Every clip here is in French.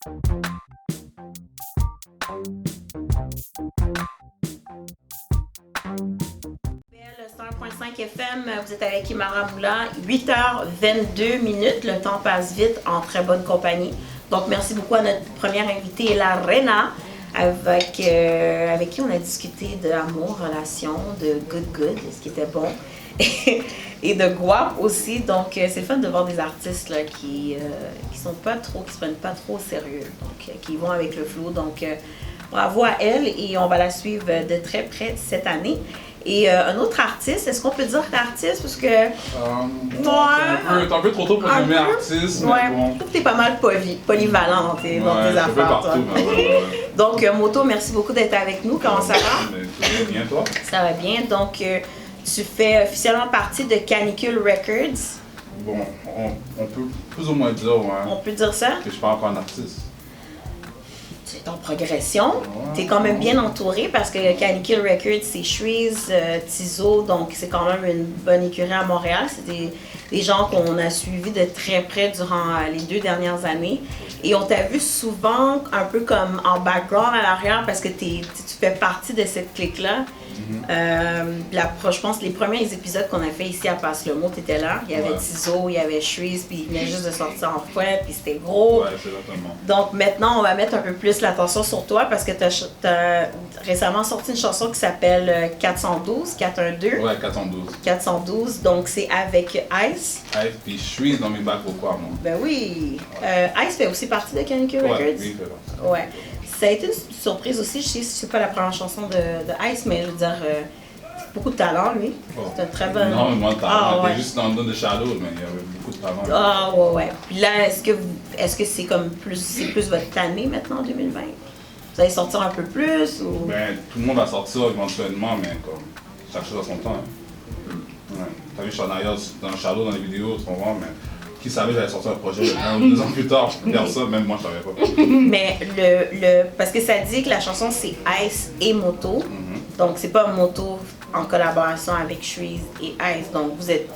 100.5 FM, vous êtes avec Imara Moula, 8h22, le temps passe vite en très bonne compagnie. Donc merci beaucoup à notre première invitée, la Rena, avec qui on a discuté d'amour, relation, de good, ce qui était bon, et de guap aussi. Donc c'est le fun de voir des artistes là, qui se prennent pas trop au sérieux, donc qui vont avec le flow. Donc bravo à elle et on va la suivre de très près cette année. Et un autre artiste, est-ce qu'on peut dire artiste? Parce que. C'est un peu trop tôt pour nommer artiste, mais bon. Je trouve que t'es pas mal polyvalente dans tes affaires. Partout, Donc, Moto, merci beaucoup d'être avec nous. Comment ça va? Ça va bien, toi? Ça va bien. Donc, tu fais officiellement partie de Canicule Records. Bon, on peut plus ou moins dire, On peut dire ça? que je suis pas encore un artiste. C'est en progression. Tu es quand même bien entouré parce que Canicule Records, c'est Shreeze, Tizo, donc c'est quand même une bonne écurie à Montréal. C'est des gens qu'on a suivis de très près durant les 2 dernières années. Et on t'a vu souvent un peu comme en background à l'arrière parce que tu fais partie de cette clique-là. Je pense que les premiers épisodes qu'on a fait ici à Passe-le-Mot, tu étais là. Il y avait Tizo, il y a Shreeze, puis il venait juste de sortir en fouette, puis c'était gros. Ouais, c'est exactement. Donc maintenant, on va mettre un peu plus l'attention sur toi parce que tu as récemment sorti une chanson qui s'appelle 412, 412. Ouais, 412. 412, donc c'est avec Ice. Ice, puis Shreeze dans mes bacs pourquoi, moi. Ben oui. Ice fait aussi partie de Canicule Ouais, Records. oui, c'est vrai. Ouais. Ça a été une surprise aussi. Je sais que c'est pas la première chanson de Ice, mais je veux dire, beaucoup de talent, lui. C'est un très bon. Non, mais moi, le talent, Ah, ouais. était juste dans le dos de Shadow, mais il y avait beaucoup de talent. Ah, ouais. Puis là, est-ce que c'est comme plus votre année maintenant, en 2020? Vous allez sortir un peu plus ou. Ben, tout le monde va sortir éventuellement, mais comme, chaque chose a son temps. Ouais. T'as vu Shania dans Shadow dans les vidéos, tu comprends, mais qui savait que j'allais sortir un projet 1 ou 2 ans plus tard? Personne, même moi, je savais pas. Mais parce que ça dit que la chanson c'est Ice et Moto, donc c'est pas Moto en collaboration avec Shreeze et Ice, donc vous êtes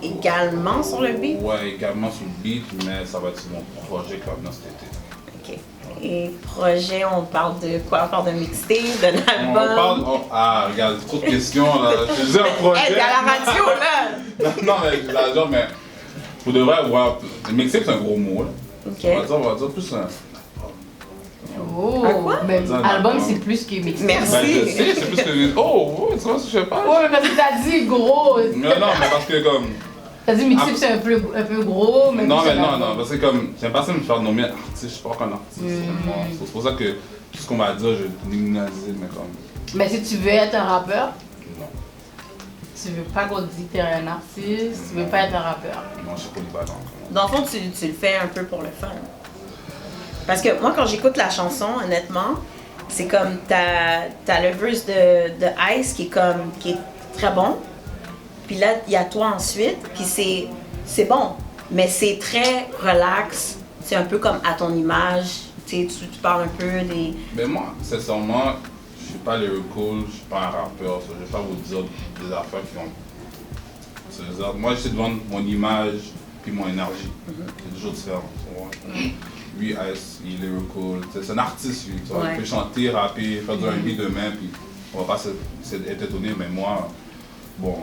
également sur le beat? Ouais, également sur le beat, mais ça va être sur mon projet qui va venir cet été. Ok. Et projet, on parle de quoi? On parle d'un mixtape, d'un On album? parle. Regarde, trop de questions là. Je disais un projet. Hey, à la radio là! Non, mais la genre, mais. Pour de vrai, le mixtape c'est un gros mot là. Ok. On va dire plus un. Oh, Un quoi? mais Un album album. c'est plus que mixtape. Merci. Ben, je sais, c'est plus que. Oh, tu vois ce que je fais pas? Ouais, mais parce que t'as dit gros. Non, mais parce que comme. T'as dit mixtape c'est un peu gros, mais Non, plus mais un non, album. parce que comme. J'aime pas ça me faire nommer artiste, je suis pas encore un artiste. C'est pour ça que tout ce qu'on va dire, je vais minimiser, mais comme. Mais si tu veux être un rappeur, Non. tu veux pas qu'on dise que t'es un artiste, tu veux pas être un rappeur. Non, je suis polyvalent. Dans le fond, tu le fais un peu pour le fun. Parce que moi, quand j'écoute la chanson, honnêtement, c'est comme t'as le verse de Ice qui est très bon. Puis là, il y a toi ensuite. Puis c'est bon. Mais c'est très relax. C'est un peu comme à ton image. Tu sais, tu parles un peu des. Mais moi, sincèrement, je suis pas lyrical, je suis pas un rappeur, je vais pas vous dire des affaires qui vont. C'est-à-dire, moi, j'essaie de vendre mon image puis mon énergie. C'est toujours différent. Tu vois. Lui, Ice, il est lyrical, c'est un artiste, lui. Tu vois. Ouais. Il peut chanter, rapper, faire du R&B demain, puis on va pas être étonné, mais moi, bon.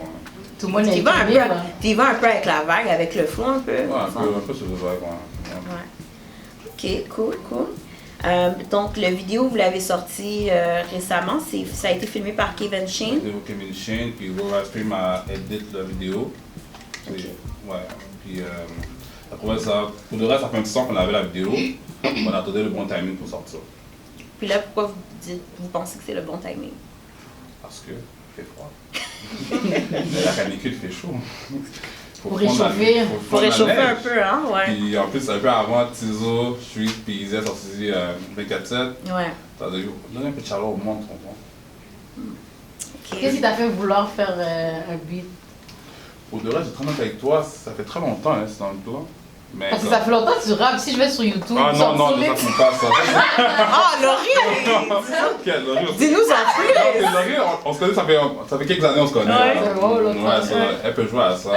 Tout le monde est Tu vas étonné, là. un peu avec la vague, avec le flow un peu. Ouais, un peu sur le vibe, ouais. Ouais. Ok, cool. Donc, la vidéo, vous l'avez sorti récemment. Ça a été filmé par Kevin Shane. J'ai Kevin Shane, puis Laura Stream a édité la vidéo. Ok. Ouais, puis après ça, pour le reste, ça fait un petit temps qu'on avait la vidéo. On attendait le bon timing pour sortir. Puis là, pourquoi vous pensez que c'est le bon timing? Parce que il fait froid. La canicule fait chaud. Pour réchauffer. Faut réchauffer un peu, hein? Ouais. Puis en plus, un peu avant, Tizo, Shreeze, puis Izzy a sorti 24/7. Ouais. Ça a donné un peu de chaleur au monde, tu comprends? Ok. Qu'est-ce qui t'a fait vouloir faire un beat? Pour de reste, j'ai très honnête avec toi, ça fait très longtemps, hein, c'est dans le plan. Mais Parce que ça fait longtemps que tu rappes. Si je vais sur YouTube, Ah tu non, sors non, sur ça les- compte pas ça. Ah, Laurie! Quel Laurie, Dis-nous en plus! Laurie, on se connaît, ça fait quelques années on se connaît. Ouais. C'est bon, l'autre fois. Ouais, ça, elle peut jouer à ça.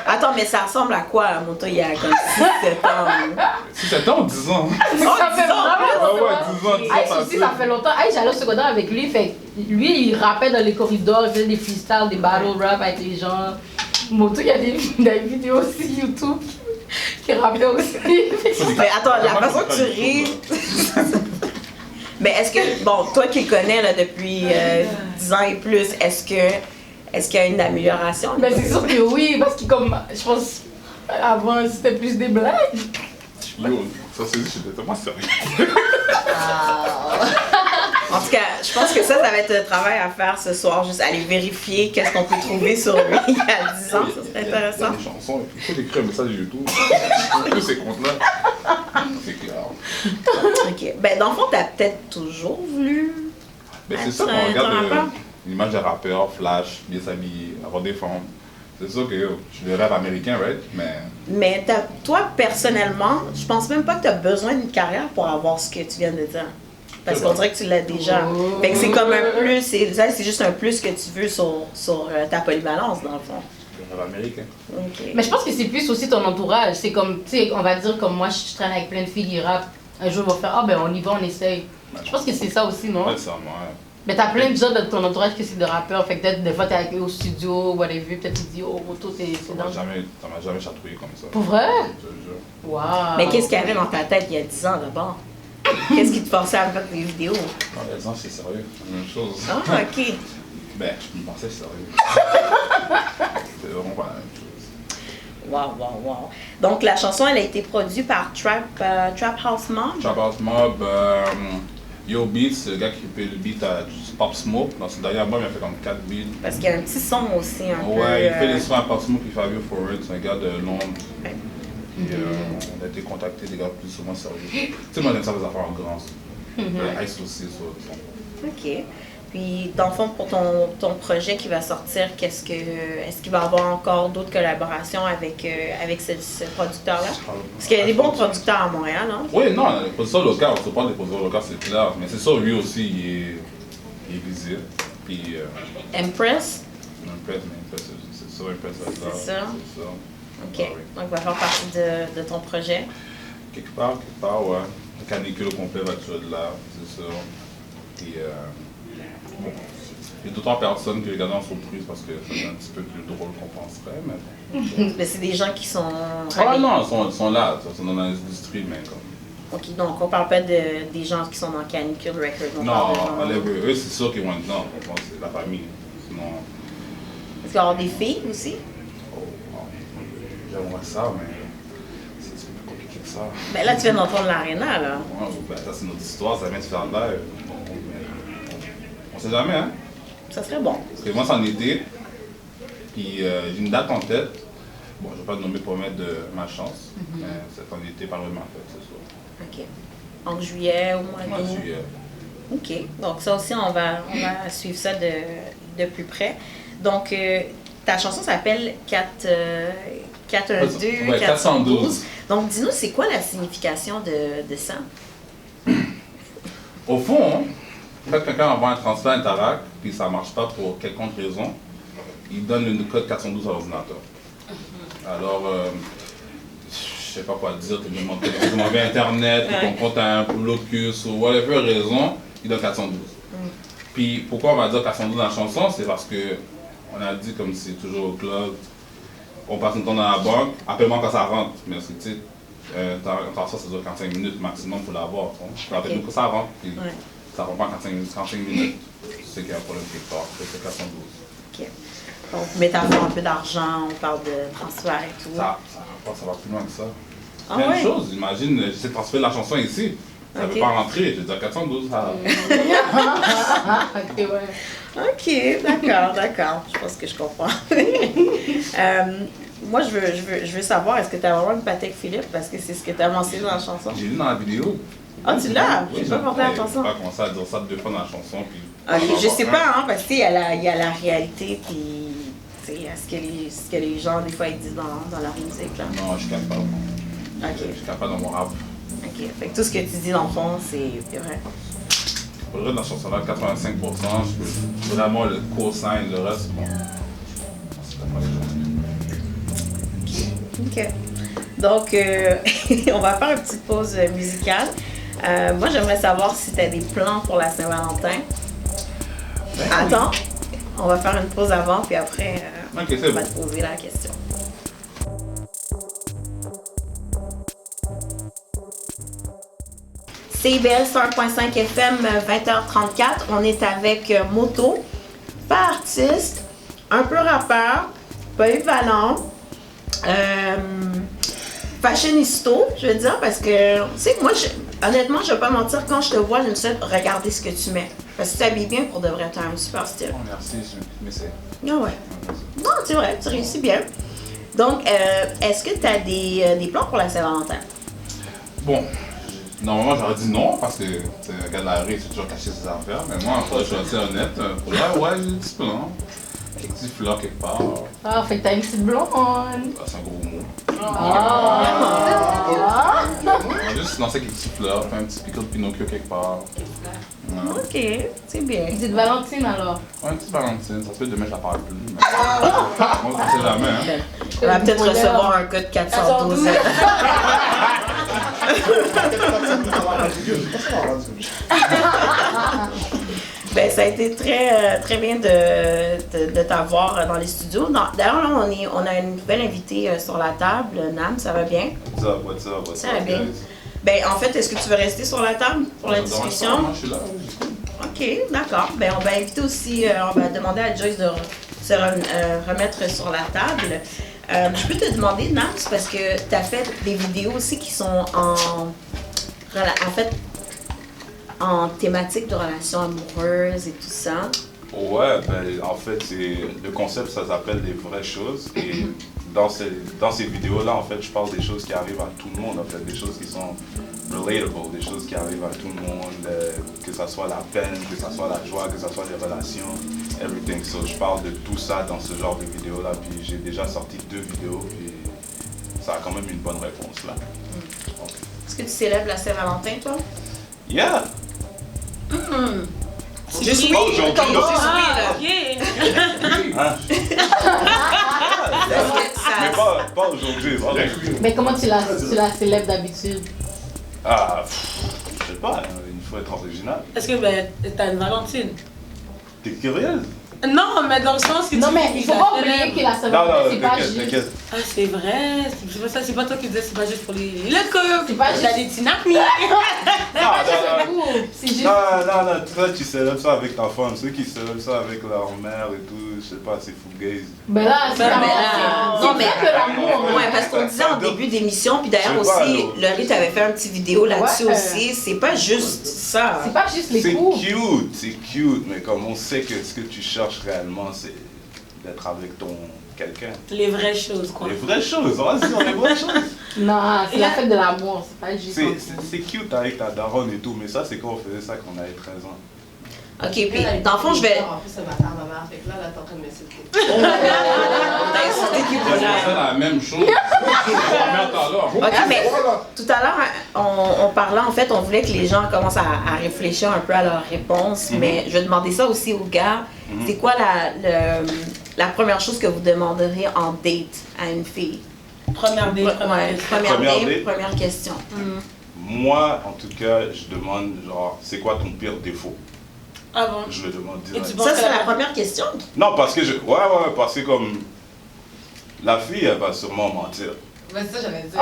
Attends, mais ça ressemble à quoi, Moto, il y a comme 6-7 ans? Si 7 ans ou 10 ans? Ça fait vraiment Ouais, 10 ans, 10 ans. Aïe, aussi, ça fait longtemps. Aïe, j'allais au secondaire avec lui. Fait lui, il rappait dans les corridors, il faisait des freestyles, des battle rap avec les gens. Moto, il y a des vidéos aussi YouTube qui rappait aussi. Mais attends, la façon que tu ris. Mais est-ce que, bon, toi qui le connais là, depuis 10 ans et plus, est-ce qu'il y a une amélioration? Mais c'est sûr que oui, parce que comme, je pense, avant, c'était plus des blagues. Yo, ça c'est dit, j'étais tellement sérieux. En tout cas, je pense que ça va être le travail à faire ce soir, juste aller vérifier qu'est-ce qu'on peut trouver sur lui il y a 10 ans, ça serait intéressant. Il y a des chansons, il faut écrire un message YouTube. Tous ces comptes-là. C'est clair. Ok. Ben, dans le fond, t'as peut-être toujours voulu. Mais c'est ça être qu'on un regarde rappeur? l'image de rappeur, flash, bien s'habiller, avoir des formes. C'est sûr que yo, je suis le rêve américain, right? Mais toi, personnellement, je pense même pas que tu as besoin d'une carrière pour avoir ce que tu viens de dire. Parce qu'on dirait que tu l'as déjà. Fait que c'est comme un plus, c'est juste un plus que tu veux sur ta polyvalence, dans le fond. Le rêve américain. Ok. Mais je pense que c'est plus aussi ton entourage. C'est comme, tu sais, on va dire comme moi, je traîne avec plein de filles qui rappent. Un jour, ils vont faire, ah ben on y va, on essaye. Je pense que c'est ça aussi, non? Ouais, ça, moi. Mais t'as plein de gens de ton entourage qui c'est des rappeurs. Fait que peut-être des fois t'es avec eux au studio, whatever, peut-être tu te dis, oh, Moto, c'est Ça dans. m'a jamais chatouillé comme ça. Pour vrai? Je te jure. Waouh! Mais qu'est-ce qu'il y avait dans ta tête il y a 10 ans d'abord? Qu'est-ce qui te forçait à faire des vidéos? Non, les gens, c'est sérieux. C'est la même chose. Ah, ok. Ben, je me pensais sérieux. C'est vraiment pas la même chose. Wow. Donc, la chanson, elle a été produite par Trap House Mob. Trap House Mob, Yo Beats, c'est le gars qui fait le beat à Pop Smoke. Dans ce dernier album, il a fait comme 4 beats. Parce qu'il y a un petit son aussi, un peu. Ouais, il fait des sons à Pop Smoke et Fabio Foreign, c'est un gars de Londres. Ouais. Puis on a été contacté des gars plus souvent sérieux. Tu sais, moi j'aime ça les affaires en grand. Ice aussi, ça. Ok. Puis, dans le fond, pour ton projet qui va sortir, est-ce qu'il va y avoir encore d'autres collaborations avec ce producteur-là? Parce qu'il y a des bons producteurs à Montréal, hein? Oui, non, les producteurs locaux, on se parle des producteurs locaux, c'est clair. Mais c'est ça, lui aussi, il est visible. Puis, Empress? Impress, c'est ça, Impress, C'est ça? C'est ça. Ok. Ah oui. Donc, il va faire partie de ton projet. Quelque part, ouais. Le canicule au complet va être là, c'est ça. Et bon, il y a d'autres personnes que les gars en surprise parce que c'est un petit peu plus drôle qu'on penserait, mais... Mais c'est des gens qui sont. Ah non, ils sont là, ils sont dans l'industrie, mais comme... Ok, donc on parle pas des gens qui sont dans Canicule Records. On Non, parle de gens- enlève eux, c'est sûr qu'ils vont être dedans, je pense, c'est la famille. Sinon, Est-ce qu'il va y avoir des filles aussi? oh, j'aimerais ça, mais c'est un petit peu plus compliqué que ça. Mais là, tu viens d'entendre l'Arena, là. Ouais, ben, ça c'est notre histoire, ça vient de faire là. On sait jamais, hein? Ça serait bon. Parce que moi, c'est en été, puis j'ai une date en tête. Bon, je ne vais pas te nommer pour mettre de ma chance, mais c'est en été, par ma fête, c'est ça. Ok. En juillet, au mois Moi, d'août. je suis... Ok. Donc, ça aussi, on va suivre ça de plus près. Donc, ta chanson s'appelle 412, Ouais, 412. Donc, dis-nous, c'est quoi la signification de ça? Au fond, quand quelqu'un envoie un transfert Interact, puis ça ne marche pas pour quelconque raison, il donne le code 412 à l'ordinateur. Alors, je sais pas quoi dire, tu me demandes Internet, ou ton compte a un blocus, ou whatever raison, il donne 412. Puis pourquoi on va dire 412 dans la chanson, c'est parce que on a dit, comme c'est toujours au club, on passe un temps dans la banque, appelle-moi quand ça rentre. Mais tu sais, un transfert, ça dure 45 minutes maximum pour l'avoir. Rappelle-nous quand ça rentre, puis ça rentre pas en 45 minutes. C'est qu'il y a un problème quelque part, c'est 412. Ok. Donc, métaphore, un peu d'argent, on parle de transfert et tout. Ça va plus loin que ça. Ah Plein ouais? de choses, imagine, j'essaie de transférer la chanson ici. Ça ne Ok. veut pas rentrer, je veux dire 412. Ok, ouais. Ok, d'accord. Je pense que je comprends. Moi, je veux savoir, est-ce que tu as vraiment une Patek Philippe? Parce que c'est ce que tu as mentionné dans la chanson. J'ai vu dans la vidéo. Ah, tu l'as? Oui, J'ai pas porté la chanson. Je pas commencé à dire ça 2 fois dans la chanson. Puis, Ok, je sais pas, hein, parce qu'il y a la réalité, puis tu sais, ce que les gens, des fois, ils disent dans leur musique. Là. Non, je suis capable. Ok. Je suis capable dans mon rap. Ok, fait que tout ce que tu dis, dans le fond, c'est vrai. Pour le reste de la chanson-là, 85%, je peux vraiment le co-sign, le reste, bon. C'est pas les gens. Ok. Donc, on va faire une petite pause musicale. Moi, j'aimerais savoir si tu as des plans pour la Saint-Valentin. Attends, on va faire une pause avant, puis après, Ok, on c'est va bon. te poser la question. CIBL 101.5 FM, 20h34. On est avec Moto, pas artiste, un peu rappeur, polyvalent, fashionisto, je veux dire, parce que, tu sais, moi, honnêtement, je vais pas mentir, quand je te vois, je me suis dit, regardez ce que tu mets. Parce que tu t'habilles bien pour de vrai, tu as un super style. Oh, merci, mais c'est. Ah ouais. Non, c'est vrai, tu réussis bien. Donc, est-ce que tu as des plans pour la Saint-Valentin? Bon, normalement j'aurais dit non parce que le gars de la rue c'est toujours caché ses affaires, mais moi en fait je suis assez honnête. Pour là, ouais, j'ai des petits plans. Des petits fleurs quelque part. Ah, fait que t'as une petite blonde. C'est un gros mot. Ah. On va juste lancer quelques petites fleurs, faire un petit pico de Pinocchio quelque part. Ouais. Ok, c'est bien. Petite Valentine alors. Ouais, une petite Valentine, ça se fait demain je la parle plus. Mais... Moi je sais jamais, hein. On va peut-être recevoir un code 412. Ben, ça a été très bien de t'avoir dans les studios. D'ailleurs, là, on a une nouvelle invitée sur la table. Nam, ça va bien? What's up, Ça va bien. Ben, en fait, est-ce que tu veux rester sur la table pour la discussion? Moi je suis là. OK, d'accord. Ben, on va inviter aussi, on va demander à Joyce de se remettre sur la table. Je peux te demander, Nam, parce que tu as fait des vidéos aussi qui sont en thématique de relations amoureuses et tout ça. Ouais, ben, en fait, le concept, ça s'appelle des vraies choses. Et dans ces vidéos-là, en fait, je parle des choses qui arrivent à tout le monde, en fait, des choses qui sont relatable, des choses qui arrivent à tout le monde, que ce soit la peine, que ce soit la joie, que ce soit les relations, everything. So, je parle de tout ça dans ce genre de vidéos-là, puis j'ai déjà sorti 2 vidéos, puis ça a quand même une bonne réponse, là. Donc, Est-ce que tu célèbres la Saint-Valentin, toi? yeah! Je suis Pas aujourd'hui, comme là. Hein? Mais pas aujourd'hui, voilà. Mais comment tu la célèbres d'habitude? Ah, je sais pas, il faut être original. Est-ce que t'as une Valentine? T'es curieuse? Non, mais dans le sens que Non, tu mais il faut pas oublier que la Non, Saint-Valentin, c'est pas t'inquiète, juste. t'inquiète. Ah, c'est vrai. C'est pas toi qui disais c'est pas juste pour les couples. C'est pas T'as juste- des tinapis. Non, C'est juste. non, toi tu célèbres ça avec ta femme, ceux qui célèbrent ça avec leur mère et tout, je sais pas, c'est fugaze. Ben là, c'est Ben, la mais mort. non, mais C'est que l'amour. ouais, parce qu'on disait en début d'émission, puis d'ailleurs Je sais pas, aussi, là. Laurie t'avait fait un petit vidéo là-dessus Ouais. aussi. C'est pas juste ça. C'est pas juste les C'est coups. cute, mais comme on sait que ce que tu cherches réellement, c'est d'être avec ton quelqu'un. Les vraies choses, quoi. Les vraies choses, on va dire les vraies choses. Non, c'est la fête de l'amour, c'est pas juste. C'est cute avec ta daronne et tout, mais ça c'est quand on faisait ça quand on avait 13 ans. Ok, puis dans le fond, je vais. En plus, ça va faire ma mère. Fait que là, t'es en train de m'insulter. On a insisté qu'il Moi, voulait. je fais la même chose. Je Ok, mais tout à l'heure, on parlait, en fait, on voulait que les gens commencent à réfléchir un peu à leurs réponses, mais je vais demander ça aussi aux gars. C'est quoi la première chose que vous demanderiez en date à une fille? Première date, Ouais, première première Première date, date. première question. Moi, en tout cas, je demande genre, c'est quoi ton pire défaut? Ah bon? Je le demande Et direct. tu Ça, penses c'est que la première question. Non, parce que parce que comme la fille, elle va sûrement mentir. Ouais, c'est ça, j'avais dit.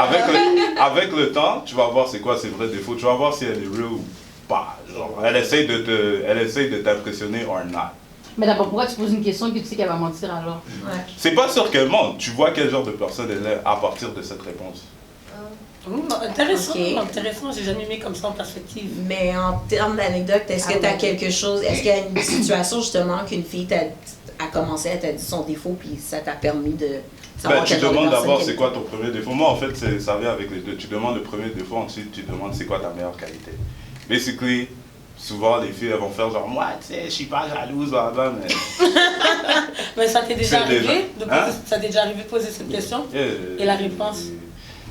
Avec le temps, tu vas voir c'est quoi ses vrais défauts. Tu vas voir si elle est real ou pas. Genre, elle essaye de t'impressionner or not. Mais d'abord, pourquoi tu poses une question que tu sais qu'elle va mentir alors? Ouais. C'est pas sûr qu'elle mente. Tu vois quel genre de personne elle est à partir de cette réponse. Intéressant, Ok. intéressant. J'ai jamais mis comme ça en perspective. Mais en termes d'anecdote, est-ce que tu as quelque chose, est-ce qu'il y a une situation justement qu'une fille a commencé, elle t'a dit son défaut, puis ça t'a permis de savoir Tu quel genre de demandes personne d'abord qu'elle c'est est? quoi ton premier défaut. Moi en fait ça vient avec les deux. Tu demandes le premier défaut, ensuite tu demandes c'est quoi ta meilleure qualité. Basically, souvent les filles elles vont faire genre moi tu sais je suis pas jalouse blablabla mais Mais ça t'est déjà C'est déjà- arrivé? Hein? Ça t'est déjà arrivé de poser cette question? Et la réponse?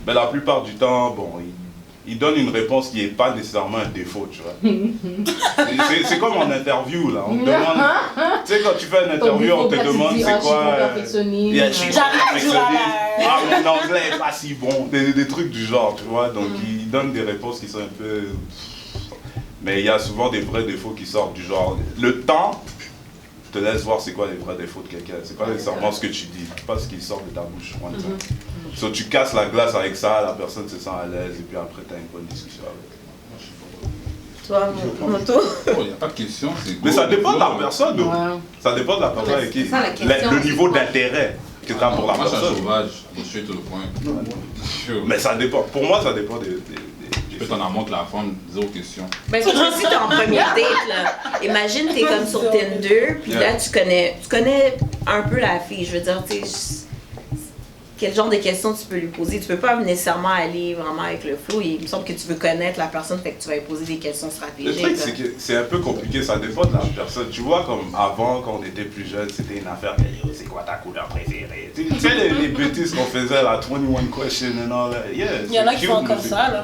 Ben, la plupart du temps, bon, ils donnent une réponse qui n'est pas nécessairement un défaut, tu vois. C'est comme en interview, là. On te demande, tu sais, quand tu fais une interview, on te demande c'est quoi. Perfectionniste. Yeah, je suis J'arrive toujours à perfectionniste. Ah, mon anglais est pas si bon. Des trucs du genre, tu vois. Donc, ils donnent des réponses qui sont un peu... Mais il y a souvent des vrais défauts qui sortent du genre... Le temps te laisse voir c'est quoi les vrais défauts de quelqu'un. C'est pas nécessairement ce que tu dis, pas ce qui sort de ta bouche. So, tu casses la glace avec ça, la personne se sent à l'aise et puis après tu as une bonne discussion avec. Toi, Moto? Il n'y a pas de question. Mais ça dépend de la personne. Ça dépend de la personne avec qui. Le niveau d'intérêt que tu as pour la personne. Moi, je suis un personne. sauvage, je suis to the point. Mais ça dépend. Pour moi, ça dépend des Tu peux t'en amour que la femme, zéro question. Ben, c'est comme si t'es en première date, là. Imagine, t'es comme sur Tinder, puis là, tu connais un peu la fille. Je veux dire, tu sais, quel genre de questions tu peux lui poser. Tu peux pas nécessairement aller vraiment avec le flow. Il me semble que tu veux connaître la personne, fait que tu vas lui poser des questions Le stratégiques. truc, c'est que c'est un peu compliqué, ça dépend de la personne. Tu vois, comme avant, quand on était plus jeune, c'était une affaire de yo, c'est quoi ta couleur préférée? Tu sais, les bêtises qu'on faisait, la 21 question and all that. Yeah, Il y en a qui cute, font encore mais ça, là.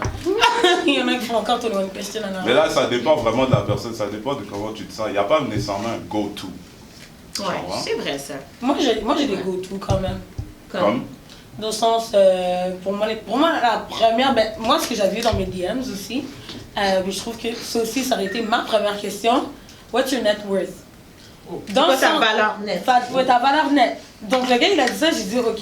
Il y en a qui font encore tout le monde question. Mais là, ça dépend vraiment de la personne, ça dépend de comment tu te sens. Il n'y a pas nécessairement un go-to. Ouais, c'est vrai ça. Moi, j'ai des go-to quand même. Comme? Dans le sens, pour moi, la première, ben, moi, ce que j'avais vu dans mes DMs aussi, je trouve que ça aussi, ça aurait été ma première question. What's your net worth? Dans ta valeur nette. Ta valeur nette. Donc, le gars, il a dit ça, j'ai dit, OK.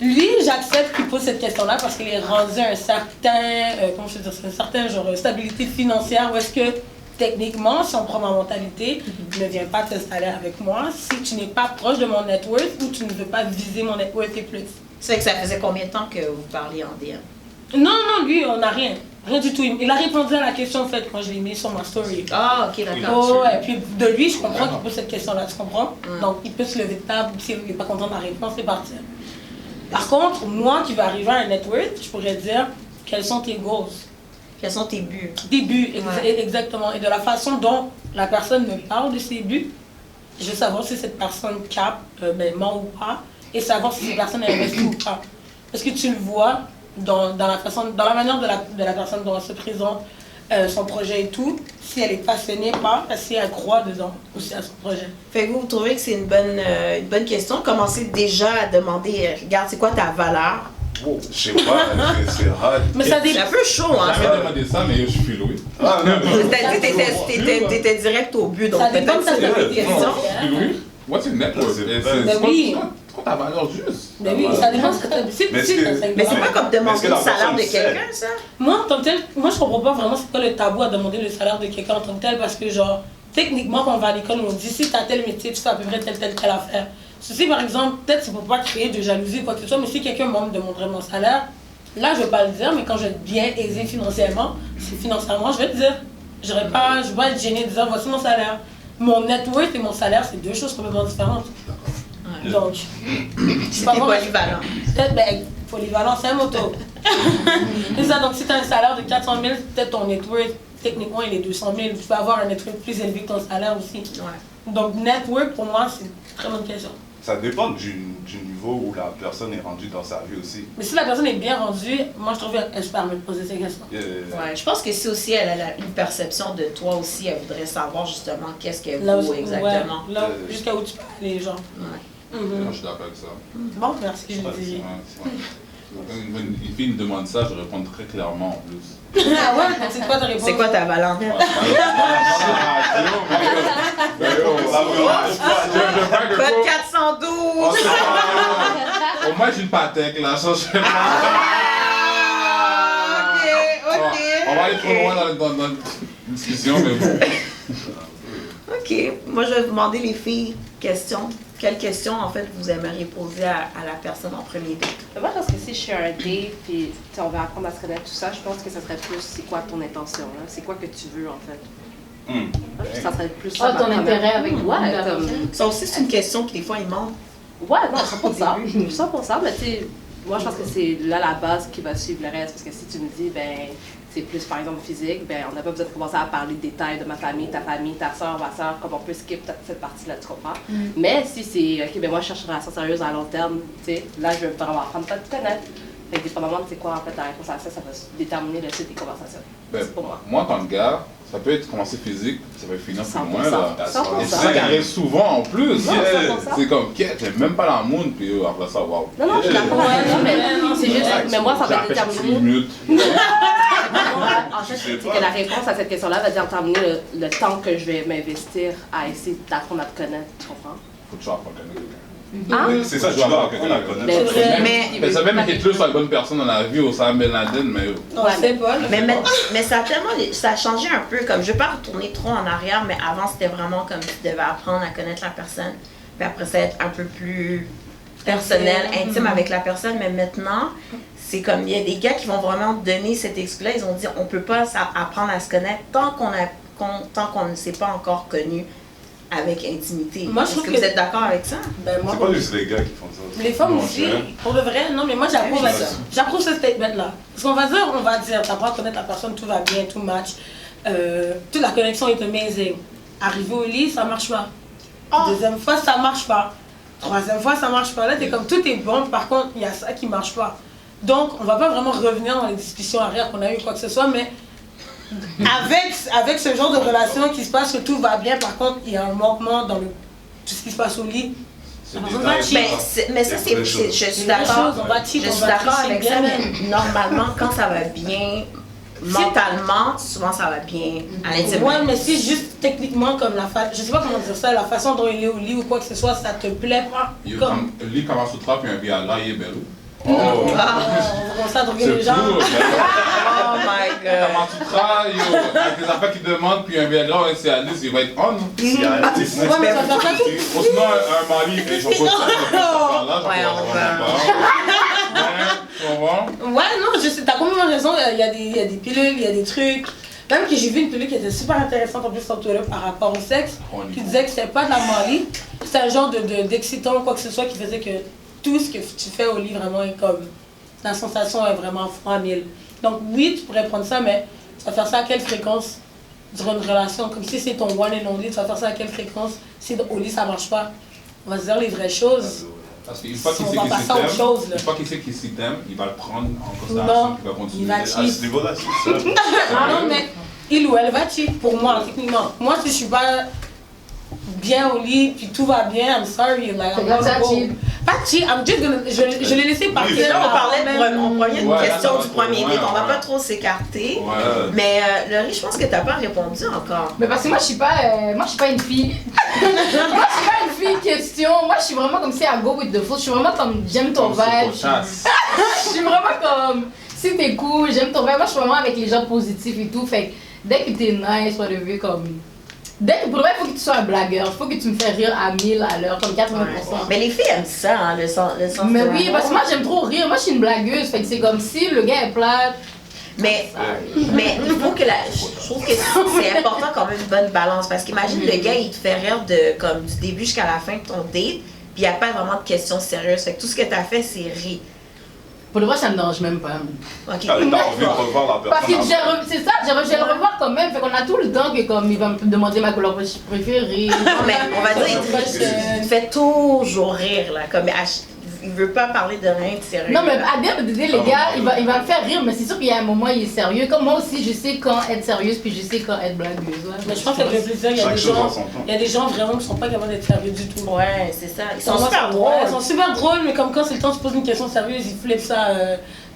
Lui, j'accepte qu'il pose cette question-là parce qu'il est rendu à un certain, comment je veux dire, c'est une certaine genre, stabilité financière où est-ce que, techniquement, si on prend ma mentalité, ne viens pas te salaire avec moi si tu n'es pas proche de mon net worth ou tu ne veux pas viser mon net worth et plus. C'est que ça faisait combien de temps que vous parliez en DM? Non, lui, on n'a rien. Rien du tout. Il a répondu à la question, en fait, quand je l'ai mis sur ma story. Ah, ok, d'accord. Oh, et puis de lui, je comprends qu'il pose cette question-là, tu comprends? Donc, il peut se lever de table, s'il n'est pas content de la réponse, c'est partir. Par contre, moi qui vais arriver à un net worth, je pourrais dire, quels sont tes goals? Quels sont tes buts? Des buts, exactement. Et de la façon dont la personne me parle de ses buts, je veux savoir si cette personne capte, ment ou pas, et savoir si cette personne est investie ou pas. Parce que tu le vois dans la manière de la personne dont elle se présente, son projet et tout, si elle est passionnée par, si elle croit dedans aussi à son projet. Fait que vous trouvez que c'est une bonne question? Commencez déjà à demander, regarde, c'est quoi ta valeur? Je sais pas, c'est hard. Mais ça C'est dépend. un peu chaud, hein? J'avais demandé ça, mais je suis Louis. Ah, non, T'étais direct au but, donc Ça dépend de peut-être ta que c'est question. Je suis Louis. What's your net worth? Ben oui. C'est quoi ta valeur juste? Mais oui, ça dépend de ce que tu as dit. Mais est-ce que- Mais c'est pas comme demander Est-ce que le la salaire de personne sait? quelqu'un, ça? Moi, en tant que tel, moi je comprends pas vraiment c'est quoi le tabou à demander le salaire de quelqu'un en tant que tel parce que genre, techniquement quand on va à l'école, on dit si tu as tel métier, tu fais à peu près telle affaire. Ceci par exemple, peut-être c'est pour pas créer de jalousie ou quoi que ce soit, mais si quelqu'un me demanderait mon salaire, là je vais pas le dire, mais quand je vais être bien aisé financièrement, je vais te dire. Je vais pas être gênée de dire voici mon salaire. Mon net worth et mon salaire, c'est deux choses complètement différentes. Donc, C'est polyvalent. peut-être, polyvalent, c'est un moto. C'est ça, donc si tu as un salaire de 400 000, peut-être ton net worth, techniquement, il est 200 000. Tu peux avoir un net worth plus élevé que ton salaire aussi. Ouais. Donc, net worth, pour moi, c'est une très bonne question. Ça dépend du niveau où la personne est rendue dans sa vie aussi. Mais si la personne est bien rendue, moi, je trouve qu'elle se permet de poser ces questions. Ouais, je pense que si aussi elle a une perception de toi aussi, elle voudrait savoir justement qu'est-ce qu'elle Là, vaut exactement. ouais, là, jusqu'à où tu peux aller, genre. Ouais. Moi, je suis d'accord avec ça. Bon, merci, je le dis. Une fille me demande ça, je réponds très clairement en plus. Ah ouais, c'est quoi ta réponse? C'est quoi ta valeur? Code 412! Au moins, j'ai une patek là, ça je Ok. On va aller trop loin dans la discussion, mais bon. Ok, moi je vais vous demander les filles, questions. Quelles questions en fait vous aimeriez poser à la personne en premier date? Moi, je pense que si je suis à un date, puis on va apprendre à se connaître, tout ça, je pense que ça serait plus c'est quoi ton intention, là? C'est quoi que tu veux, en fait? Ça serait plus ça. Ah, ton ma intérêt première- avec Ouais, la comme... personne. Ça aussi c'est une question qui des fois ils demandent. Ouais, non, 100%. 100%, mais tu sais, moi, je pense que c'est là la base qui va suivre le reste. Parce que si tu me dis, ben, c'est plus, par exemple, physique, ben, on n'a pas besoin de commencer à parler de détails de ma famille, ta soeur, ma soeur, comme on peut skip cette partie-là, tu comprends? Mais si c'est, ok, ben, moi, je cherche une relation sérieuse à long terme, tu sais, là, je vais vraiment apprendre à te connaître. Fait que dépendamment de c'est quoi, en fait, ta réponse à ça, ça va déterminer le site des conversations. Ben, C'est pour moi. moi, en tant que gars, Ça peut être commencé physique, ça peut finir plus 100%. loin là. 100%. Et c'est ça qui arrive souvent en plus. Non, 100%. C'est comme, t'aimes même pas la moon, puis après ça, waouh. Non, je suis d'accord avec toi, mais c'est juste, mais moi, ça va J'ai fait 6 déterminer. minutes. En fait, c'est que la réponse à cette question-là va déterminer le temps que je vais m'investir à essayer d'apprendre à te connaître, tu comprends? Faut toujours apprendre à connaître quelqu'un. C'est ça, tu dois apprendre à connaître. Mais ça même Hitler soit une bonne personne dans la vie, au Osama Ben Laden, mais On sait pas. Mais ça a tellement, ça a changé un peu, comme je vais pas retourner trop en arrière, mais avant c'était vraiment comme tu devais apprendre à connaître la personne, puis après ça être un peu plus personnel, intime avec la personne, mais maintenant, c'est comme, il y a des gars qui vont vraiment donner cet exclu-là, ils ont dit, on peut pas apprendre à se connaître tant qu'on ne s'est pas encore connu avec intimité. Moi, je Est-ce trouve que que- vous êtes d'accord avec ça? Ben, moi, C'est pas juste les gars qui font ça. les femmes Non, aussi, c'est vrai. pour de vrai, non, mais moi j'approuve Oui, c'est ça. j'approuve ce statement-là. Parce qu'on va dire, t'apprends à connaître la personne, tout va bien, tout match, toute la connexion est amazing. Arrivé au lit, ça marche pas. Deuxième fois, ça marche pas. Troisième fois, ça marche pas. Là, t'es comme, tout est bon, par contre, il y a ça qui marche pas. Donc, on va pas vraiment revenir dans les discussions arrière qu'on a eu, quoi que ce soit, mais avec ce genre de relation qui se passe, que tout va bien, par contre, il y a un manquement dans tout ce qui se passe au lit. c'est Alors, des on va détails. cheat. Mais ça, C'est vraies choses. je suis Des d'accord. choses, on va cheat, Je on suis va d'accord tricher avec ça, bien. mais normalement, quand ça va bien, mentalement, souvent ça va bien à l'intime. Ouais, mais si juste techniquement, comme je sais pas comment dire ça, la façon dont il est au lit ou quoi que ce soit, ça te plaît pas. Comme, Lui commence sous trappe, puis un Viagra, il est belle. on commence à droguer C'est les gens. cool. Oh my god. Comment tu travailles, avec des affaires qui demandent, puis un Viagra, c'est Alice, il va être on. Ouais, mais ça fait ça tout. Ou sinon, un mari, et je vois ça, Ouais, on va. Ouais, non, je sais, t'as complètement raison, il y a des pilules, il y a des trucs. Même que j'ai vu une pilule qui était super intéressante en plus sur Twitter par rapport au sexe, qui disait que c'était pas de la Molly, c'était un genre d'excitant ou quoi que ce soit qui faisait que tout ce que tu fais au lit vraiment est comme, la sensation est vraiment fois 1000. Donc oui, tu pourrais prendre ça, mais tu vas faire ça à quelle fréquence durant une relation? Comme si c'est ton one and only, tu vas faire ça à quelle fréquence? Si au lit ça marche pas, on va se dire les vraies choses. Parce qu'une fois qu'il On sait va qu'il passer à autre chose, là. une fois qu'il sait qu'il s'y t'aime, il va le prendre en considération, Non, il va continuer. il va À ce niveau-là, c'est ça. Ah non, mais il ou elle va cheat pour moi, techniquement. Moi, si je suis pas bien au lit, puis tout va bien, I'm sorry, like, C'est I'm comme ça, gonna go. cheat. Pas cheat, I'm just gonna, je l'ai laissé partir. Là, on parlait on prenait une Ouais, question là, ça du va premier trop date, loin, on va ouais. pas trop s'écarter. Ouais. Mais Laurie, je pense que t'as pas répondu encore. Mais parce que moi je suis pas une fille. Moi je suis pas une fille question. Moi je suis vraiment comme si I go with the flow. Je suis vraiment comme j'aime ton vibe. Je suis vraiment comme si t'es cool, j'aime ton vibe. Moi je suis vraiment avec les gens positifs et tout. Fait que dès que t'es nice, soit levé comme. Dès que pour le il faut que tu sois un blagueur. Faut que tu me fais rire à 1000 à l'heure, comme 80%. Mais les filles aiment ça, hein, le sens Mais de oui, l'amour. parce que moi j'aime trop rire. Moi je suis une blagueuse. Fait que c'est comme si le gars est plate. Mais il faut que je trouve que c'est important quand même une bonne balance. Parce qu'imagine le gars, il te fait rire comme du début jusqu'à la fin de ton date, puis il n'y a pas vraiment de questions sérieuses. Fait que tout ce que tu as fait, c'est rire. Pour le vrai, ça me dérange même pas. Ok. T'as envie de revoir la Parce que personne. c'est ça, je vais le revoir quand même. Fait qu'on a tout le temps que comme il va me demander ma couleur préférée. Non, mais on va dire, il te fait toujours rire, là. Comme, il veut pas parler de rien de sérieux. Non, mais à dire, les gars, il va me faire rire, mais c'est sûr qu'il y a un moment, il est sérieux. Comme moi aussi, je sais quand être sérieuse, puis je sais quand être blagueuse. Ouais. Mais je pense qu'avec le plaisir, il y a Chaque des chose gens, en son temps. il y a des gens vraiment qui sont pas capables d'être sérieux du tout. Ouais, c'est ça. Ils sont Pour moi, super ouais, drôles. ils sont super drôles, mais comme quand c'est le temps de se poser une question sérieuse, ils flippent ça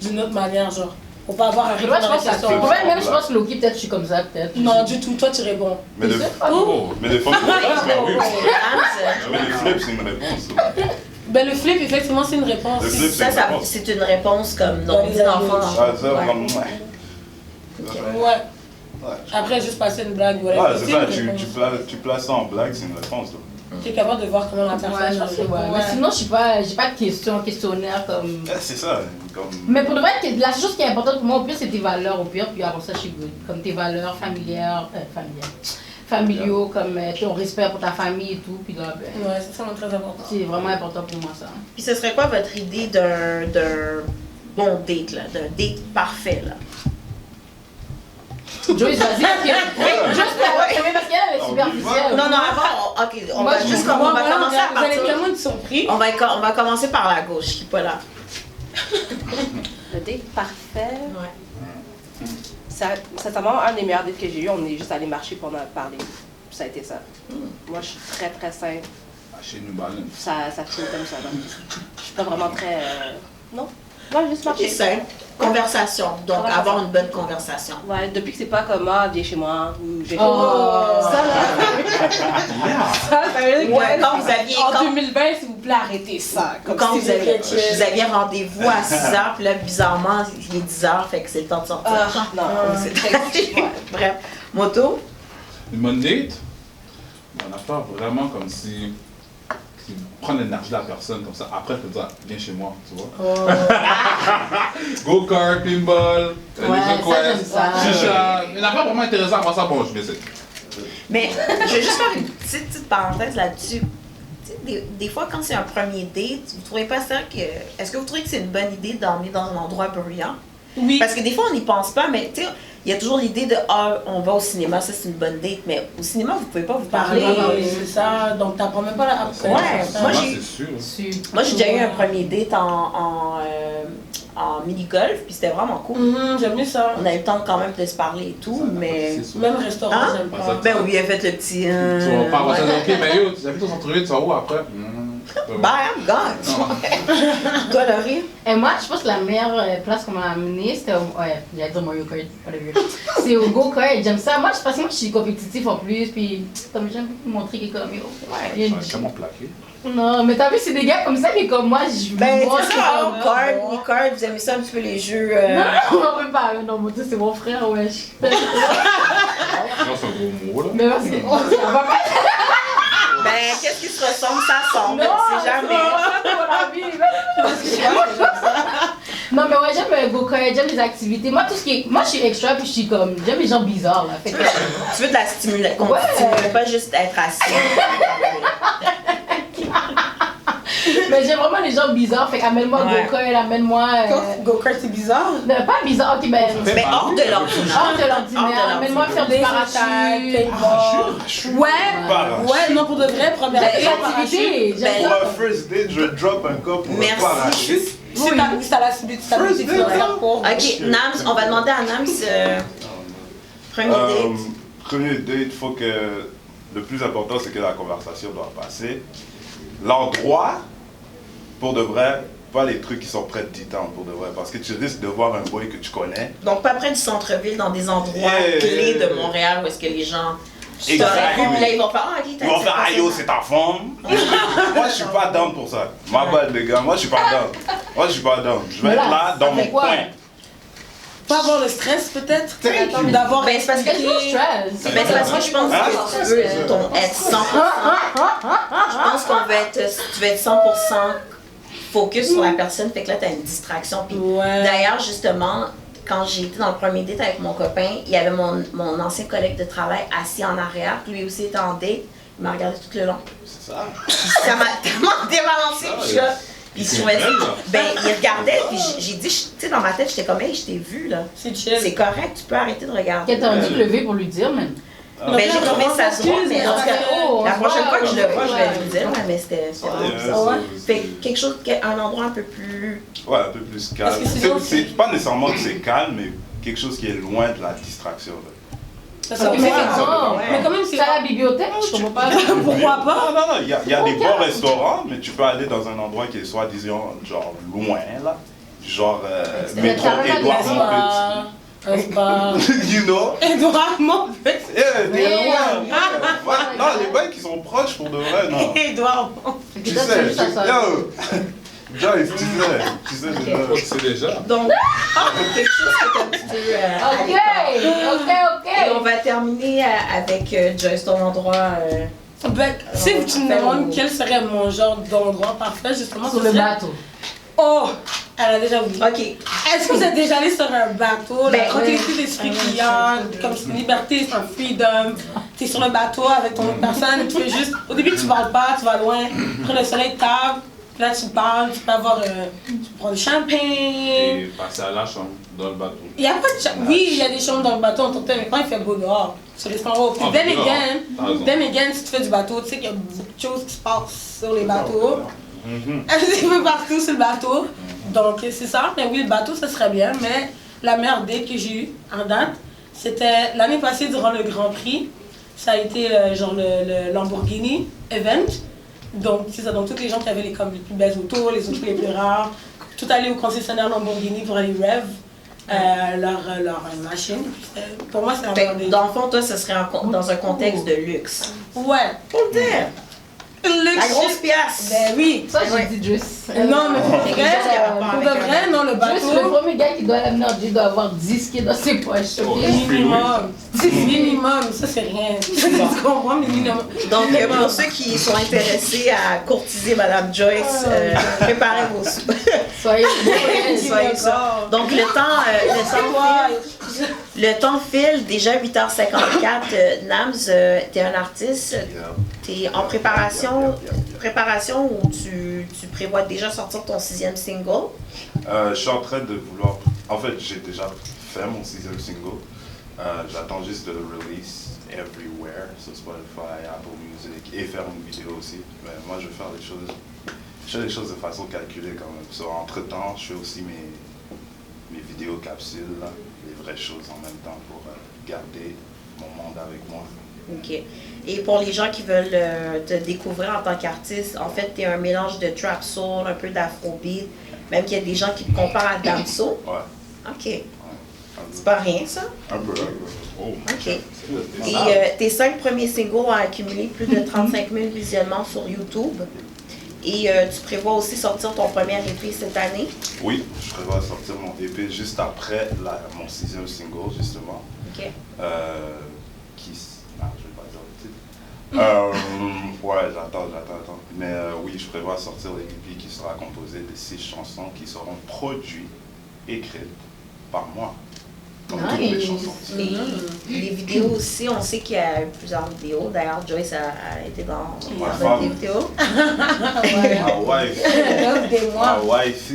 d'une autre manière, genre. Pour pas avoir à Pour moi, répondre je à la pense que ça question. fait. Pour moi, même, je pense Loki, peut-être je suis comme ça, peut-être. Non, du tout, toi tu réponds. Mais C'est des sûr? mais des fois, oui. Hans, Mais les flips, c'est une réponse. Ben le flip, effectivement, c'est une réponse. Le flip, ça, c'est une réponse comme non Dans les d'enfant. Ah, ça, Ouais. vraiment, Ouais. Après, juste passer une blague, voilà. Ouais, c'est ça, une réponse. tu places ça en blague, c'est une réponse. Là. Tu es capable de voir comment la Ouais, personne je sais, ouais. Mais sinon, j'ai pas de questions, questionnaire comme. C'est ça, comme. Mais pour de vrai, la chose qui est importante pour moi au pire, c'est tes valeurs au pire, puis après ça, je suis good. Comme tes valeurs familiaux, comme ton respect pour ta famille et tout, puis là, ben. Ouais, c'est vraiment très important. C'est vraiment important pour moi ça. Puis ce serait quoi votre idée d'un bon date, là, d'un date parfait, là? Joyce, vas-y, parce que. Juste parce qu'elle est superficielle. Non, avant, ok, on Moi, va je juste trouve- on va commencer à Vous allez partir. tellement être surpris. On va commencer par la gauche, qui est pas là. Le date parfait, Ouais. sincèrement, un des meilleurs dates que j'ai eu, on est juste allé marcher pour en parler. Ça a été ça. Moi, je suis très, très simple. Chez New Balance. Ça finit comme ça. Donc, je suis pas vraiment très... Non. Moi, juste marcher. C'est simple. Conversation. Donc, avoir une bonne conversation. Ouais, depuis que c'est pas comme viens chez moi ou j'ai Ça, ça veut dire Ouais, que quand vous aviez... en quand- 2020, s'il vous plaît, arrêtez ça. Quand si vous aviez, c'était vous aviez rendez-vous à 6h, puis là, bizarrement, il est 10h, fait que c'est le temps de sortir. non, c'est très... Bref. Moto? Une bonne date, on a pas vraiment comme si prendre l'énergie de la personne comme ça. Après, tu peux dire, viens chez moi, tu vois. Go-kart, pinball, Ouais, ça, j'aime ça. chicha. Il n'y en a pas vraiment intéressant à voir ça. Bon, je vais essayer. Mais je vais juste faire une petite parenthèse là-dessus. Tu sais, des fois, quand c'est un premier date, vous trouvez pas ça que... Est-ce que vous trouvez que c'est une bonne idée d'emmener dans un endroit bruyant? Oui. Parce que des fois, on n'y pense pas, mais tu sais, il y a toujours l'idée de « Ah, on va au cinéma, ça c'est une bonne date ». Mais au cinéma, vous pouvez pas vous parler. C'est ça, donc t'apprends même pas la Ouais, moi, j'ai- c'est sûr. Moi, j'ai déjà eu un premier date en mini-golf, puis c'était vraiment cool. J'aime mieux ça. On a eu le temps quand même de se parler et tout, mais... C'est sûr. Même restaurant, Hein? j'aime pas. Ben oui, elle a fait le petit... Tu vas pas avoir ça, ok, mais yo, tu habites au centre-ville, tu vas où après? Bye, I'm gone. Toi, Laurie? Et moi, je pense que la meilleure place qu'on m'a amenée, c'était au... Ouais, j'allais dire Mario Kart, whatever. C'est au go-kart, j'aime ça. Moi, parce que moi, je suis compétitif en plus, puis comme j'aime montrer que comme, il y a une- Comment plaquer? Non, mais t'as vu, c'est des gars comme ça, mais comme moi, je... Ben, moi, c'est je suis ça, comme, card, bon. mini-card, vous aimez ça un petit peu les jeux... Non, même pas, non, mon Dieu, c'est mon frère, wesh. Non, c'est un gros mot, là. Mais parce que... on va pas... Ben, qu'est-ce qui se ressemble, ça semble, Non, c'est jamais... Non, mais ouais, j'aime go-kart, j'aime les activités. Moi, tout ce qui est... Moi, je suis extra, puis je suis comme... J'aime les gens bizarres, là. Fait que... Tu veux de la stimulation, Ouais. pas juste être assis. Mais j'aime vraiment les gens bizarres, fait qu'amène-moi Ouais. go-kart, amène-moi... Go-kart, c'est bizarre. Non, pas bizarre, ok, ben... Mais hors de l'ordinaire. Hors de l'ordinaire, amène-moi faire du parachute. Ouais, non, pour de vrai, première Les activités, j'aime Pour ça. un first date, je drop un cas pour Merci. un parachute. Si t'as la civilité, tu vas faire pour. Ok, Nams, on va demander à Nams, premier date. Premier date, faut que le plus important, c'est que la conversation doit passer. L'endroit, pour de vrai, pas les trucs qui sont près de Titan, pour de vrai, parce que tu risques de voir un boy que tu connais. Donc, pas près du centre-ville, dans des endroits Yeah. clés de Montréal où est-ce que les gens... Exact. Puis là, ils vont faire « Ah, ok, Ils vont faire « Ah yo, c'est ta femme ». Moi, je suis pas down pour ça. Ma bad, les gars, moi, je suis pas down. Moi, je suis pas down. Je vais Mais être là, là, dans ça mon fait quoi? coin. Pas avoir le stress, peut-être. D'avoir Ben, c'est parce que... Quel jour stress? Ben, c'est parce que je pense que tu veux être 100%. Je pense qu'on tu veux être 100% focus sur la personne, fait que là, tu as une distraction. Puis Ouais. d'ailleurs, justement, quand j'ai été dans le premier date avec mon copain, il y avait mon ancien collègue de travail assis en arrière, lui aussi était en date, il m'a regardé tout le long. C'est ça. Ça m'a tellement débalancé, puis je suis là. Puis il se trouvait ça. Ben, il regardait, puis j'ai dit, tu sais, dans ma tête, j'étais comme, hey, je t'ai vu, là. C'est chill. C'est correct, tu peux arrêter de regarder. Qu'elle t'a dû te lever pour lui dire, même. Ben, j'ai trouvé ça drôle, mais en tout cas, Oh, la prochaine fois que je le vois, je vais ouais. lui dire, mais c'était vraiment bizarre. Fait que quelque chose, un endroit un peu plus... Ouais, un peu plus calme. Parce que sinon, C'est pas nécessairement que c'est calme, mais quelque chose qui est loin de la distraction. Là. Parce que- Mais mais ouais. quand même, c'est C'est à la bibliothèque, je comprends pas. pourquoi pas? Non, il y a des bons restaurants, mais tu peux aller dans un endroit qui est soit, disons, genre loin, là. Genre métro Carrément Édouard de Montpetit. Un spa. You know? Edouard Montpetit. Yeah, t'es Yeah. loin. Ouais, non, les mecs qui sont proches pour de vrai, non. Edouard. Tu Peut-être c'est sais, juste à ça. yo, Joyce, tu sais déjà. C'est déjà. Donc, quelque chose qui est un petit peu... à Ok, l'écart. Et on ok. va terminer avec Joyce, ton endroit... Ben, si tu me demandes quel serait mon genre d'endroit parfait, justement, Sur ce le serait- bateau. Oh! Elle a déjà oublié. OK. Est-ce que vous êtes déjà allé sur un bateau? Ben, La tranquillité d'esprit qu'il y a, comme c'est une liberté, c'est un freedom. T'es sur le bateau avec ton autre personne, tu fais juste. Au début, tu parles pas, tu vas loin. Après, le soleil tape. Là, tu parles, tu peux avoir. Tu peux prendre du champagne. Et passer à la chambre, dans le bateau. Il y a pas de chambre. Oui, il y a des chambres dans le bateau en tant que tel, mais quand il fait beau dehors, sur les stands Puis Ah, then dehors. T'as raison. again, si tu fais du bateau, tu sais qu'il y a beaucoup de choses qui se passent sur les bateaux. Un petit peu partout sur le bateau. Donc, c'est ça. Mais oui, le bateau, ça serait bien. Mais la meilleure date que j'ai eue en date, C'était l'année passée durant le Grand Prix. Ça a été genre le Lamborghini Event. Donc, c'est ça. Donc, toutes les gens qui avaient les plus belles autos, les autos les plus rares, tout aller au concessionnaire Lamborghini pour aller rev leur machine. Pour moi, c'est un Dans le fond, toi, ce serait dans un contexte de luxe. Ouais. Pour le dire. La grosse pièce. Ben oui. Ça, j'ai dit Juice. Non, mais pour avec de vrai, non, le Juste bateau. le premier gars qui doit l'amener en Dieu doit avoir 10 qui est dans ses poches. Oh, ok? Minimum. Minimum, ça c'est rien. Tu comprends, minimum. Donc, pour ceux qui sont intéressés à courtiser Madame Joyce, préparez vos sous. Soyez Soyez sûrs. Donc, le temps file, déjà 8h54. Nams, t'es un artiste, t'es en préparation ou tu prévois déjà sortir ton 6e single? Je suis en train de vouloir... En fait, j'ai déjà fait mon 6e single. J'attends juste de le release everywhere, sur Spotify, Apple Music, et faire une vidéo aussi. Mais moi, je vais faire des choses de façon calculée quand même. So, entre-temps, je fais aussi mes vidéos capsules, là, les vraies choses en même temps pour garder mon monde avec moi. OK. Et pour les gens qui veulent te découvrir en tant qu'artiste, en fait, tu es un mélange de trap soul, un peu d'afrobeat, même qu'il y a des gens qui te comparent à Damso. Ouais. OK. C'est pas rien, ça? Un peu. Oh. OK. Et tes 5 premiers singles ont accumulé plus de 35 000 visionnements sur YouTube. Et tu prévois aussi sortir ton premier EP cette année? Oui, je prévois sortir mon EP juste après mon 6e single, justement. OK. Non, je vais pas dire le titre. Ouais, j'attends. Mais oui, je prévois sortir l'EP qui sera composé de 6 chansons qui seront produites, écrites par moi. Comme toutes les chansons. Et les vidéos aussi, on sait qu'il y a eu plusieurs vidéos. D'ailleurs, Joyce a été dans des vidéos. Ma wife. Ma wife.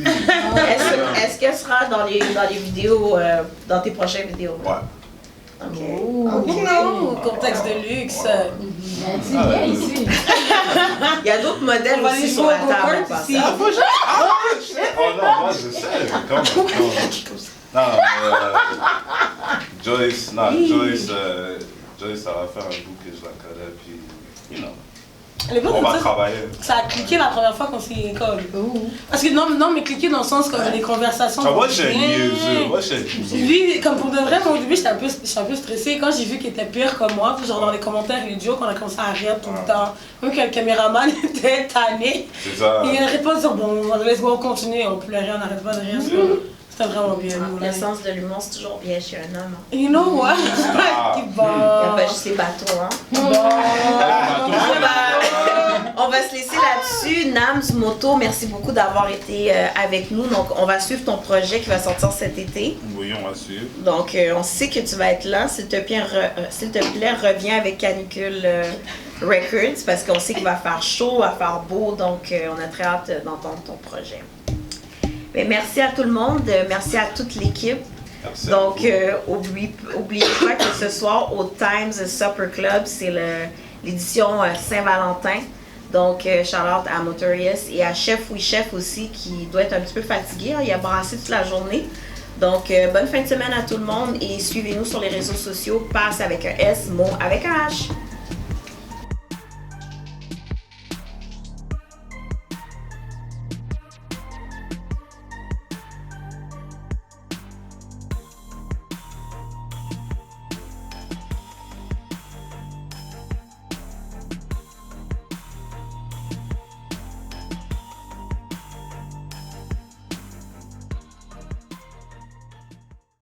Est-ce qu'elle sera dans les vidéos, dans tes prochaines vidéos? Ouais. OK. Non, contexte de luxe. C'est bien ici. Il y a d'autres modèles On va aussi aller sur la jouer au table. go-kart en ici. passant. Oh non, moi je sais. Non, Joyce, ça va faire un bout que je la connais, puis, you know, on va travailler. Ça a cliqué la première fois qu'on s'est comme. Parce que non, mais cliqué dans le sens comme les conversations. Moi, j'ai niaiseux. Lui, comme pour de vrai, moi, au début, j'étais un peu stressée. Quand j'ai vu qu'il était pire comme moi, puis genre dans les commentaires, les jokes, on a commencé à rire tout le temps. Même que le caméraman était tanné. C'est ça. Et il n'arrête pas de dire, bon, laisse-moi continuer, on pleurait, on n'arrête pas de rire. C'était vraiment bien. Le sens de l'humour, c'est toujours bien chez un homme. You know what? Il n'y a pas juste les bateaux, hein? On va se laisser là-dessus. Nams Moto, merci beaucoup d'avoir été avec nous. Donc, on va suivre ton projet qui va sortir cet été. Oui, on va suivre. Donc, on sait que tu vas être là. S'il te plaît, reviens avec Canicule Records parce qu'on sait qu'il va faire chaud, il va faire beau. Donc, on a très hâte d'entendre ton projet. Mais merci à tout le monde. Merci à toute l'équipe. Merci. Donc, oubliez pas que ce soir au Times Supper Club, c'est l'édition Saint-Valentin. Donc, shout-out à Motorius et à Chef Oui Chef aussi, qui doit être un petit peu fatigué. Hein. Il a brassé toute la journée. Donc, bonne fin de semaine à tout le monde et suivez-nous sur les réseaux sociaux. Passe avec un S, Mo avec un H.